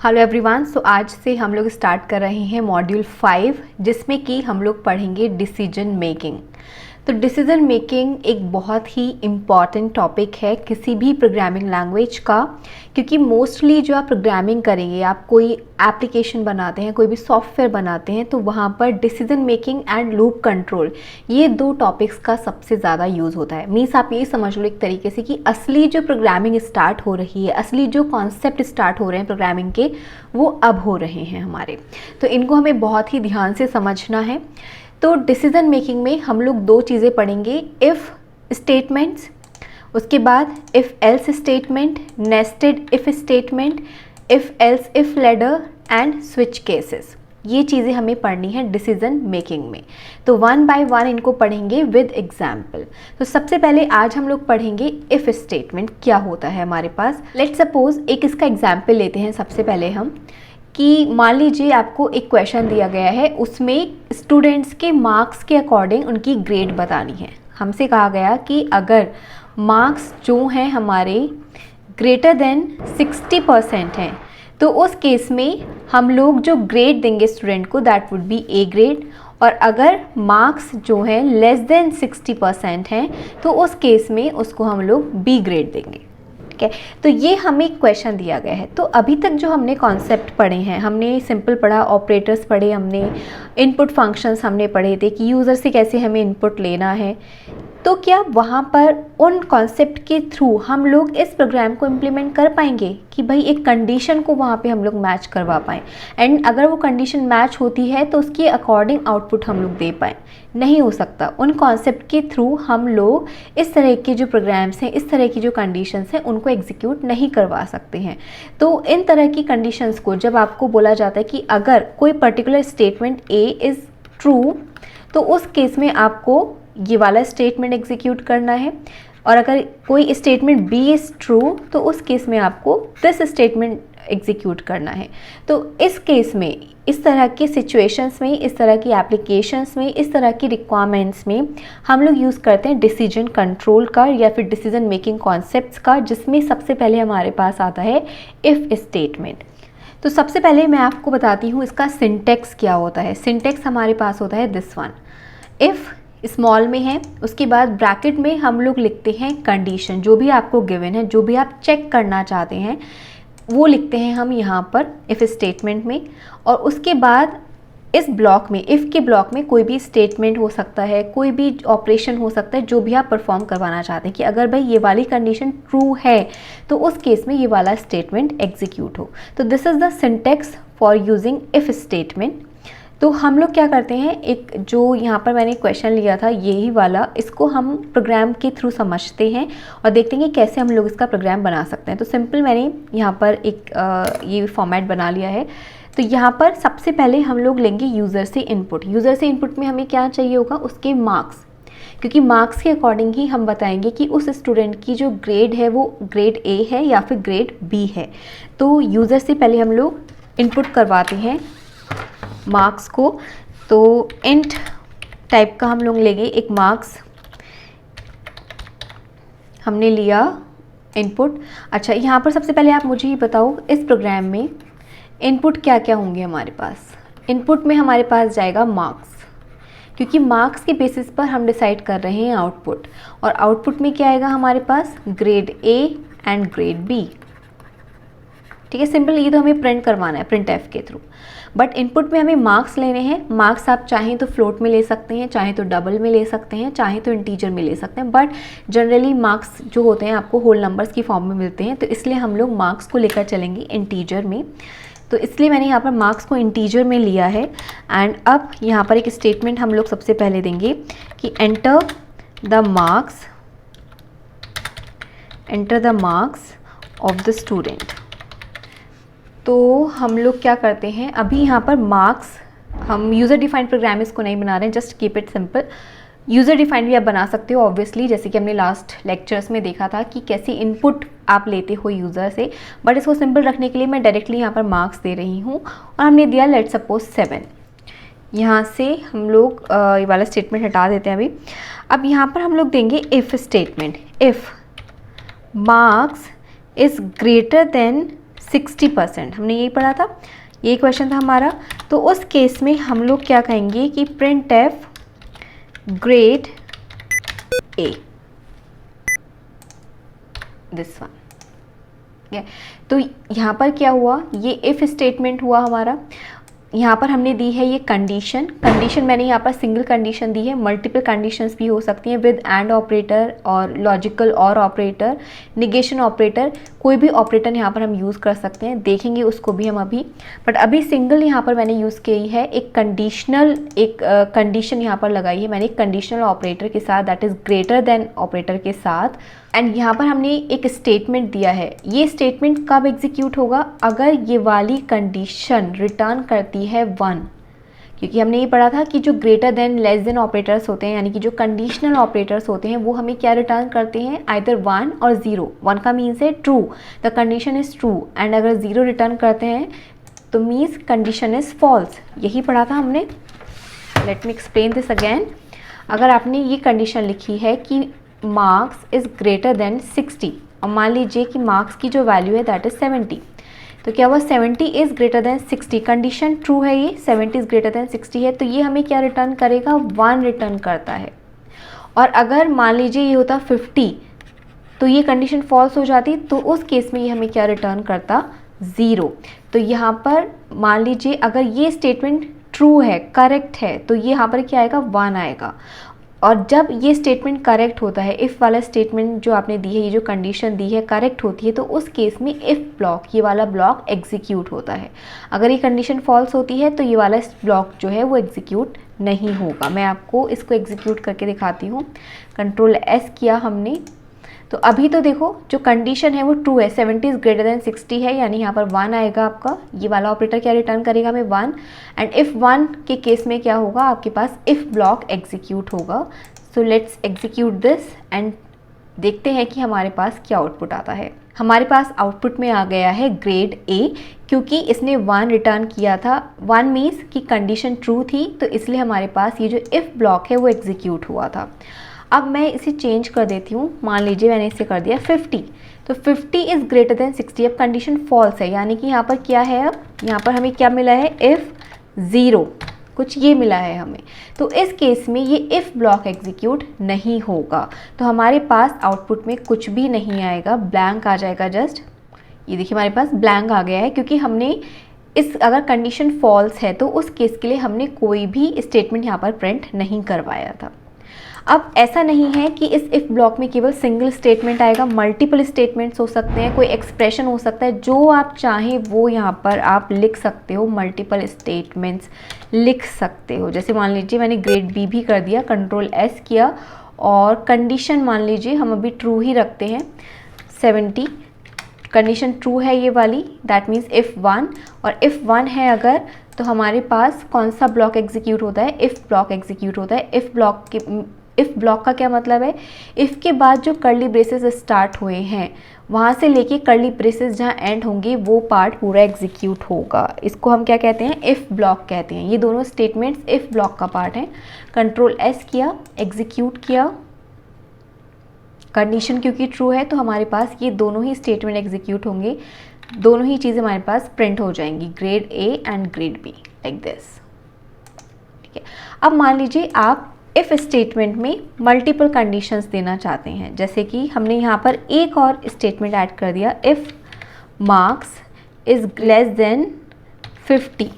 Hello everyone. सो आज से हम लोग स्टार्ट कर रहे हैं मॉड्यूल 5 जिसमें कि हम लोग पढ़ेंगे डिसीजन मेकिंग। तो डिसीजन मेकिंग एक बहुत ही इम्पॉर्टेंट टॉपिक है किसी भी प्रोग्रामिंग लैंग्वेज का, क्योंकि मोस्टली जो आप प्रोग्रामिंग करेंगे, आप कोई एप्लीकेशन बनाते हैं, कोई भी सॉफ्टवेयर बनाते हैं, तो वहाँ पर decision making and loop control, ये दो टॉपिक्स का सबसे ज़्यादा यूज़ होता है। मीन्स आप ये समझ लो एक तरीके से कि असली जो प्रोग्रामिंग स्टार्ट हो रही है, असली जो कॉन्सेप्ट स्टार्ट हो रहे हैं प्रोग्रामिंग के, वो अब हो रहे हैं हमारे। तो इनको हमें बहुत ही ध्यान से समझना है। तो डिसीजन मेकिंग में हम लोग दो चीज़ें पढ़ेंगे, इफ़ स्टेटमेंट्स, उसके बाद if else statement, nested if statement, if else if ladder and switch cases. ये चीज़ें हमें पढ़नी है डिसीजन मेकिंग में। तो वन बाय वन इनको पढ़ेंगे विद एग्जाम्पल। तो सबसे पहले आज हम लोग पढ़ेंगे इफ़ स्टेटमेंट क्या होता है हमारे पास। लेट्स सपोज एक इसका एग्जाम्पल लेते हैं सबसे पहले हम, कि मान लीजिए आपको एक क्वेश्चन दिया गया है, उसमें स्टूडेंट्स के मार्क्स के अकॉर्डिंग उनकी ग्रेड बतानी है। हमसे कहा गया कि अगर मार्क्स जो हैं हमारे ग्रेटर देन 60% हैं, तो उस केस में हम लोग जो ग्रेड देंगे स्टूडेंट को that would be A grade, और अगर मार्क्स जो हैं लेस देन 60% हैं तो उस केस में उसको हम लोग बी ग्रेड देंगे। ठीक है, तो ये हमें क्वेश्चन दिया गया है। तो अभी तक जो हमने कॉन्सेप्ट पढ़े हैं, हमने सिंपल पढ़ा, ऑपरेटर्स पढ़े, हमने इनपुट फंक्शंस हमने पढ़े थे कि यूज़र से कैसे हमें इनपुट लेना है। तो क्या वहाँ पर उन कॉन्सेप्ट के थ्रू हम लोग इस प्रोग्राम को इम्प्लीमेंट कर पाएंगे कि भाई एक कंडीशन को वहाँ पे हम लोग मैच करवा पाएँ, एंड अगर वो कंडीशन मैच होती है तो उसके अकॉर्डिंग आउटपुट हम लोग दे पाएँ? नहीं हो सकता। उन कॉन्सेप्ट के थ्रू हम लोग इस तरह के जो प्रोग्राम्स हैं, इस तरह की जो कंडीशंस हैं, उनको एग्जीक्यूट नहीं करवा सकते हैं। तो इन तरह की कंडीशंस को जब आपको बोला जाता है कि अगर कोई particular statement A is true, तो उस केस में आपको ये वाला स्टेटमेंट एग्जीक्यूट करना है, और अगर कोई स्टेटमेंट बी इज़ ट्रू तो उस केस में आपको दिस स्टेटमेंट एग्जीक्यूट करना है। तो इस केस में, इस तरह के सिचुएशंस में, इस तरह की एप्लीकेशंस में, इस तरह की रिक्वायरमेंट्स में हम लोग यूज़ करते हैं डिसीजन कंट्रोल का या फिर डिसीजन मेकिंग कॉन्सेप्ट्स का, जिसमें सबसे पहले हमारे पास आता है इफ़ स्टेटमेंट। तो सबसे पहले मैं आपको बताती हूँ इसका सिंटेक्स क्या होता है। सिंटेक्स हमारे पास होता है दिस वन, इफ़ स्मॉल में है, उसके बाद ब्रैकेट में हम लोग लिखते हैं कंडीशन, जो भी आपको गिवन है, जो भी आप चेक करना चाहते हैं वो लिखते हैं हम यहाँ पर इफ़ स्टेटमेंट में। और उसके बाद इस ब्लॉक में, इफ़ के ब्लॉक में कोई भी स्टेटमेंट हो सकता है, कोई भी ऑपरेशन हो सकता है जो भी आप परफॉर्म करवाना चाहते हैं, कि अगर भाई ये वाली कंडीशन ट्रू है तो उस केस में ये वाला स्टेटमेंट एग्जीक्यूट हो। तो this is the syntax for using if statement. तो हम लोग क्या करते हैं, एक जो यहाँ पर मैंने क्वेश्चन लिया था यही वाला, इसको हम प्रोग्राम के थ्रू समझते हैं और देखते हैं कि कैसे हम लोग इसका प्रोग्राम बना सकते हैं। तो सिंपल मैंने यहाँ पर एक ये फॉर्मेट बना लिया है। तो यहाँ पर सबसे पहले हम लोग लेंगे यूज़र से इनपुट। यूज़र से इनपुट में हमें क्या चाहिए होगा, उसके मार्क्स, क्योंकि मार्क्स के अकॉर्डिंग ही हम बताएंगे कि उस स्टूडेंट की जो ग्रेड है वो ग्रेड ए है या फिर ग्रेड बी है। तो यूज़र से पहले हम लोग इनपुट करवाते हैं मार्क्स को। तो इंट टाइप का हम लोग लेंगे एक मार्क्स, हमने लिया इनपुट। अच्छा, यहाँ पर सबसे पहले आप मुझे ही बताओ इस प्रोग्राम में इनपुट क्या क्या होंगे हमारे पास। इनपुट में हमारे पास जाएगा मार्क्स, क्योंकि मार्क्स के बेसिस पर हम डिसाइड कर रहे हैं आउटपुट, और आउटपुट में क्या आएगा हमारे पास, grade A and grade B. ठीक है, सिंपल, ये तो हमें प्रिंट करवाना है प्रिंट एफ के थ्रू, बट इनपुट में हमें मार्क्स लेने हैं। मार्क्स आप चाहें तो फ्लोट में ले सकते हैं, चाहें तो डबल में ले सकते हैं, चाहें तो इंटीजर में ले सकते हैं, बट जनरली मार्क्स जो होते हैं आपको होल नंबर्स की फॉर्म में मिलते हैं, तो इसलिए हम लोग मार्क्स को लेकर चलेंगे इंटीजर में। तो इसलिए मैंने यहाँ पर मार्क्स को इंटीजर में लिया है। एंड अब यहाँ पर एक स्टेटमेंट हम लोग सबसे पहले देंगे कि enter the marks of the student. तो हम लोग क्या करते हैं, अभी यहाँ पर मार्क्स, हम यूज़र डिफाइंड प्रोग्राम इसको नहीं बना रहे हैं, just keep it simple. User defined भी आप बना सकते हो ऑब्वियसली, जैसे कि हमने लास्ट लेक्चर्स में देखा था कि कैसे इनपुट आप लेते हो यूज़र से, बट इसको सिंपल रखने के लिए मैं डायरेक्टली यहाँ पर मार्क्स दे रही हूँ। और हमने दिया लेट सपोज 7। यहाँ से हम लोग ये वाला स्टेटमेंट हटा देते हैं अभी। अब यहाँ पर हम लोग देंगे if statement, if marks is greater than 60%, हमने यही पढ़ा था, ये क्वेश्चन था हमारा। तो उस केस में हम लोग क्या कहेंगे कि print F grade A, this one. तो यहाँ पर क्या हुआ, ये इफ़ स्टेटमेंट हुआ हमारा। यहाँ पर हमने दी है ये कंडीशन, मैंने यहाँ पर सिंगल कंडीशन दी है, मल्टीपल कंडीशंस भी हो सकती हैं विद एंड ऑपरेटर और लॉजिकल और ऑपरेटर, निगेशन ऑपरेटर, कोई भी ऑपरेटर यहाँ पर हम यूज़ कर सकते हैं, देखेंगे उसको भी हम अभी। बट अभी सिंगल यहाँ पर मैंने यूज़ की है, एक कंडीशन यहाँ पर लगाई है मैंने, एक कंडीशनल ऑपरेटर के साथ, that is greater than operator के साथ। एंड यहाँ पर हमने एक स्टेटमेंट दिया है, ये स्टेटमेंट कब एग्जीक्यूट होगा, अगर ये वाली कंडीशन रिटर्न करती है 1, क्योंकि हमने ये पढ़ा था कि जो greater than less than operators होते हैं, यानी कि जो कंडीशनल ऑपरेटर्स होते हैं, वो हमें क्या रिटर्न करते हैं, आइदर 1 और 0। 1 का मीन्स है true, the condition is true, and अगर 0 रिटर्न करते हैं तो मीन्स कंडीशन इज़ फॉल्स। यही पढ़ा था हमने। Let me explain this again. अगर आपने ये कंडीशन लिखी है कि मार्क्स इज़ ग्रेटर देन 60, और मान लीजिए कि मार्क्स की जो वैल्यू है दैट इज़ 70, तो क्या हुआ, 70 is greater than 60, condition true है, ये 70 इज़ ग्रेटर देन 60 है, तो ये हमें क्या रिटर्न करेगा, 1 रिटर्न करता है। और अगर मान लीजिए ये होता 50, तो ये कंडीशन फॉल्स हो जाती, तो उस केस में ये हमें क्या रिटर्न करता, 0। तो यहाँ पर मान लीजिए अगर ये स्टेटमेंट ट्रू है, करेक्ट है, तो ये यहाँ पर क्या आएगा, 1 आएगा। और जब ये स्टेटमेंट करेक्ट होता है, इफ़ वाला स्टेटमेंट जो आपने दी है, ये जो कंडीशन दी है करेक्ट होती है, तो उस केस में इफ़ ब्लॉक, ये वाला ब्लॉक एग्जीक्यूट होता है। अगर ये कंडीशन फॉल्स होती है तो ये वाला ब्लॉक जो है वो एग्जीक्यूट नहीं होगा। मैं आपको इसको एग्जीक्यूट करके दिखाती हूँ। कंट्रोल एस किया हमने, तो अभी तो देखो जो कंडीशन है वो ट्रू है, 70 इज़ ग्रेटर देन 60 है, यानी यहाँ पर 1 आएगा आपका। ये वाला ऑपरेटर क्या रिटर्न करेगा हमें, 1। एंड इफ़ 1 के केस में क्या होगा, आपके पास इफ़ ब्लॉक एग्जीक्यूट होगा। So let's execute this and देखते हैं कि हमारे पास क्या आउटपुट आता है। हमारे पास आउटपुट में आ गया है ग्रेड ए, क्योंकि इसने 1 रिटर्न किया था। 1 मीन्स कि कंडीशन ट्रू थी, तो इसलिए हमारे पास ये जो इफ़ ब्लॉक है वो एग्जीक्यूट हुआ था। अब मैं इसे चेंज कर देती हूँ, मान लीजिए मैंने इसे कर दिया 50, तो 50 इज़ ग्रेटर देन 60, अब कंडीशन फॉल्स है, यानी कि यहाँ पर क्या है, अब यहाँ पर हमें क्या मिला है, इफ़ 0, कुछ ये मिला है हमें। तो इस केस में ये इफ़ ब्लॉक एग्जीक्यूट नहीं होगा, तो हमारे पास आउटपुट में कुछ भी नहीं आएगा, ब्लैंक आ जाएगा जस्ट। ये देखिए हमारे पास ब्लैंक आ गया है, क्योंकि हमने अगर कंडीशन फॉल्स है तो उस केस के लिए हमने कोई भी स्टेटमेंट यहाँ पर प्रिंट नहीं करवाया था। अब ऐसा नहीं है कि इस इफ़ ब्लॉक में केवल सिंगल स्टेटमेंट आएगा, मल्टीपल स्टेटमेंट्स हो सकते हैं, कोई एक्सप्रेशन हो सकता है, जो आप चाहें वो यहाँ पर आप लिख सकते हो, मल्टीपल स्टेटमेंट्स लिख सकते हो। जैसे मान लीजिए मैंने ग्रेड बी भी कर दिया, कंट्रोल एस किया, और कंडीशन मान लीजिए हम अभी ट्रू ही रखते हैं, 70 कंडीशन ट्रू है ये वाली, दैट मीन्स इफ़ 1, और इफ़ 1 है अगर, तो हमारे पास कौन सा ब्लॉक एग्जीक्यूट होता है, इफ़ ब्लॉक एग्जीक्यूट होता है। इफ़ ब्लॉक का क्या मतलब है, इफ़ के बाद जो कर्ली ब्रेसेस स्टार्ट हुए हैं वहाँ से लेके कर्ली ब्रेसेस जहाँ एंड होंगे वो पार्ट पूरा एग्जीक्यूट होगा। इसको हम क्या कहते हैं, इफ़ ब्लॉक कहते हैं। ये दोनों स्टेटमेंट्स इफ़ ब्लॉक का पार्ट हैं। कंट्रोल एस किया, एग्जीक्यूट किया, कंडीशन क्योंकि ट्रू है तो हमारे पास ये दोनों ही स्टेटमेंट एग्जीक्यूट होंगे, दोनों ही चीज़ें हमारे पास प्रिंट हो जाएंगी, grade A and grade B, like this. ठीक है, अब मान लीजिए आप इफ़ स्टेटमेंट में मल्टीपल कंडीशंस देना चाहते हैं, जैसे कि हमने यहाँ पर एक और स्टेटमेंट ऐड कर दिया, if marks is less than 50,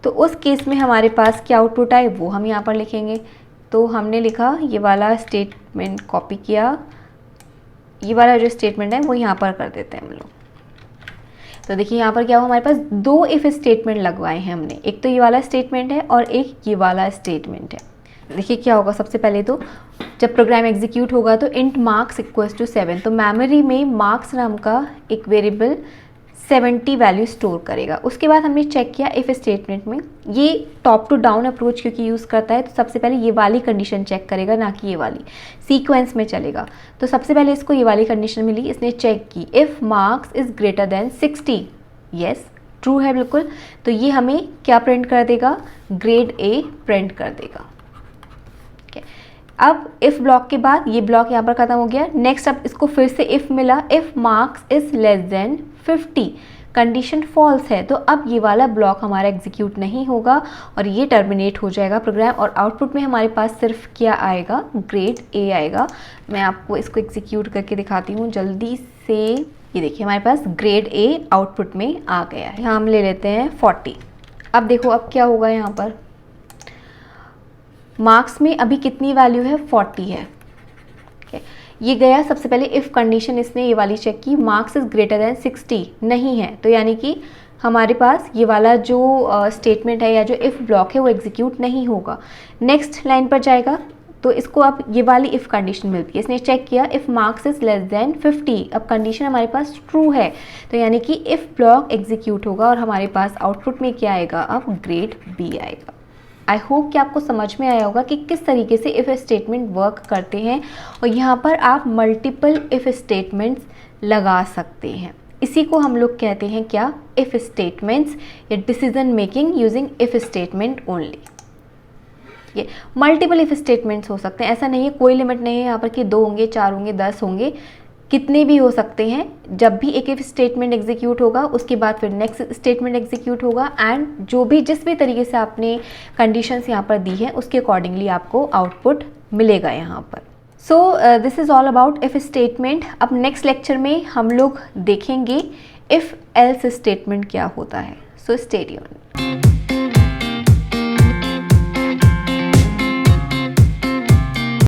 तो उस केस में हमारे पास क्या आउटपुट आए वो हम यहाँ पर लिखेंगे। तो हमने लिखा, ये वाला स्टेटमेंट कॉपी किया, ये वाला जो स्टेटमेंट है वो यहाँ पर कर देते हैं हम लोग। तो देखिए यहाँ पर क्या हुआ, हमारे पास दो इफ़ स्टेटमेंट लगवाए हैं हमने, एक तो ये वाला स्टेटमेंट है और एक ये वाला स्टेटमेंट है। देखिए क्या होगा, सबसे पहले तो जब प्रोग्राम एग्जीक्यूट होगा तो इंट मार्क्स इक्वल्स टू 7, तो मेमोरी में मार्क्स नाम का एक वेरिएबल 70 वैल्यू स्टोर करेगा। उसके बाद हमने चेक किया इफ़ स्टेटमेंट में, ये टॉप टू डाउन अप्रोच क्योंकि यूज़ करता है, तो सबसे पहले ये वाली कंडीशन चेक करेगा, ना कि ये वाली, सीक्वेंस में चलेगा। तो सबसे पहले इसको ये वाली कंडीशन मिली, इसने चेक की, if marks is greater than 60, yes true है बिल्कुल, तो ये हमें क्या प्रिंट कर देगा, ग्रेड ए प्रिंट कर देगा। अब इफ़ ब्लॉक के बाद ये ब्लॉक यहाँ पर ख़त्म हो गया। नेक्स्ट अब इसको फिर से इफ़ मिला, if marks is less than 50, condition false है तो अब ये वाला ब्लॉक हमारा एग्जीक्यूट नहीं होगा और ये टर्मिनेट हो जाएगा प्रोग्राम, और आउटपुट में हमारे पास सिर्फ क्या आएगा, ग्रेड ए आएगा। मैं आपको इसको एग्जीक्यूट करके दिखाती हूँ जल्दी से। ये देखिए हमारे पास ग्रेड ए आउटपुट में आ गया है। यहाँ हम ले लेते हैं 40। अब देखो अब क्या होगा, यहाँ पर मार्क्स में अभी कितनी वैल्यू है, 40 है। ये गया, सबसे पहले इफ़ कंडीशन इसने ये वाली चेक की, मार्क्स इज़ ग्रेटर देन 60 नहीं है, तो यानी कि हमारे पास ये वाला जो स्टेटमेंट है या जो इफ़ ब्लॉक है वो एग्जीक्यूट नहीं होगा। नेक्स्ट लाइन पर जाएगा तो इसको अब ये वाली इफ़ कंडीशन मिलती है। इसने चेक किया if marks is less than 50, अब कंडीशन हमारे पास ट्रू है, तो यानी कि इफ़ ब्लॉक एग्जीक्यूट होगा और हमारे पास आउटपुट में क्या आएगा, अब ग्रेड बी आएगा। आई होप कि आपको समझ में आया होगा कि किस तरीके से इफ़ स्टेटमेंट वर्क करते हैं, और यहाँ पर आप मल्टीपल इफ़ स्टेटमेंट्स लगा सकते हैं। इसी को हम लोग कहते हैं क्या, इफ़ स्टेटमेंट्स या decision making using if statement only. ये मल्टीपल इफ़ स्टेटमेंट्स हो सकते हैं, ऐसा नहीं है, कोई लिमिट नहीं है यहाँ पर कि 2 होंगे, 4 होंगे, 10 होंगे, कितने भी हो सकते हैं। जब भी एक इफ स्टेटमेंट एग्जीक्यूट होगा उसके बाद फिर नेक्स्ट स्टेटमेंट एग्जीक्यूट होगा, एंड जो भी जिस भी तरीके से आपने कंडीशंस यहाँ पर दी है उसके अकॉर्डिंगली आपको आउटपुट मिलेगा यहाँ पर। So this is all about if statement. अब नेक्स्ट लेक्चर में हम लोग देखेंगे इफ़ एल्स स्टेटमेंट क्या होता है। So stay tuned.